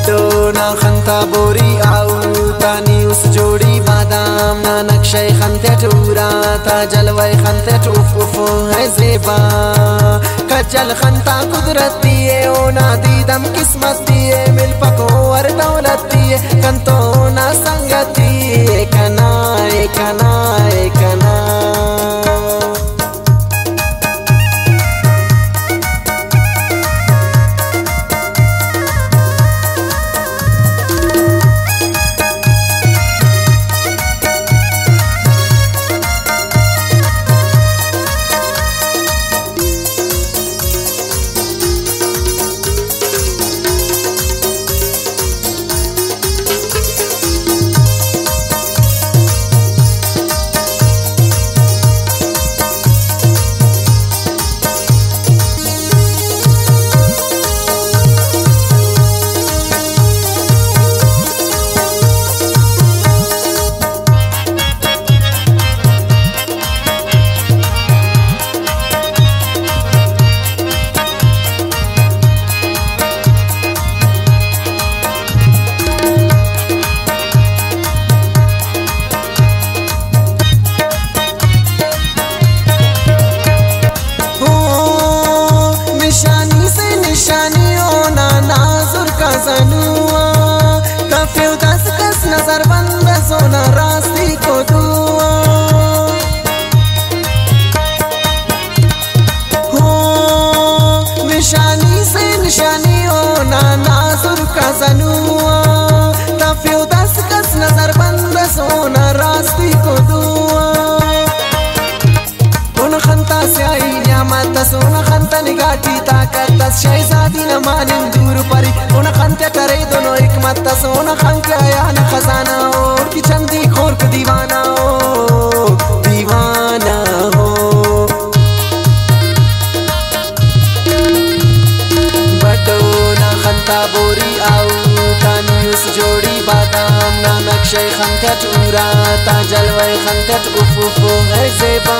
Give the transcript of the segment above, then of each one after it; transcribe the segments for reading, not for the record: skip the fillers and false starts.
बटो ना खंता बोरी आऊ तानी उस जोड़ी बादाम ना नक्शे खंते टूरा ता जलवे खंते टूफ उफ है ज़ेबा कचल खंता कुदरती है ओ ना दीदम किस्मती है मिल पको और दौलती है कंतो ना संगती है कना कना कना नजर बंद सोना रास्ती को दुआ हो निशानी से निशानी हो ना नाजुर का जनुआ तफियो दस कस नजर बंद सोना रास्ती को दुआ उन खंता से आई न्यामत सोना खंता निगाटी ताकत शहजादी न मानिन दूर परी उन खंते करे दोनों हिकमत सोना खंके आया न खजाना और की चंदी खोर को दीवाना हो दीवाना हो बटो ना खंता बोरी आऊ तानी उस जोड़ी बादाम ना नक्शे खंते टूरा ता जलवे खंते उफ उफ है ज़ेबा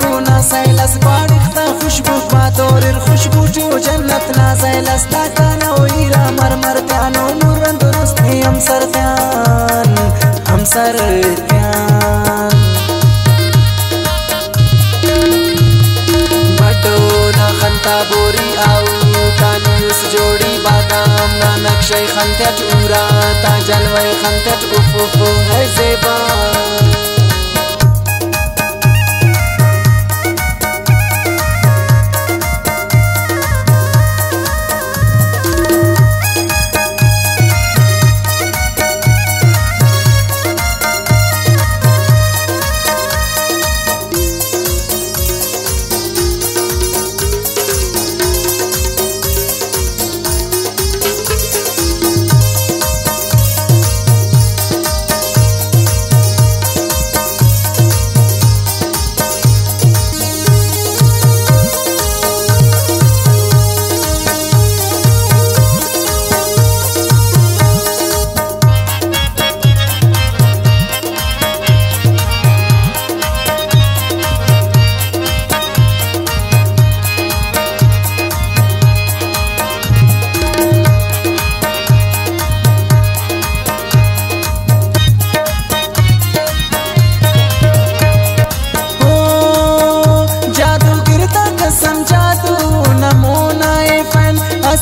को ना सैलस बाड़िखता खुशबू बातोर खुशबू जो जन्नत ना सैलस ताकाना ओइरा मरमर त्यानो नूरन दुरुस्त हम सर त्यान बटो ना खंता बोरी आऊ तानी उस जोड़ी बादाम ना नक्शे खंते टूरा ता जलवे खंते उफ उफ है ज़ेबा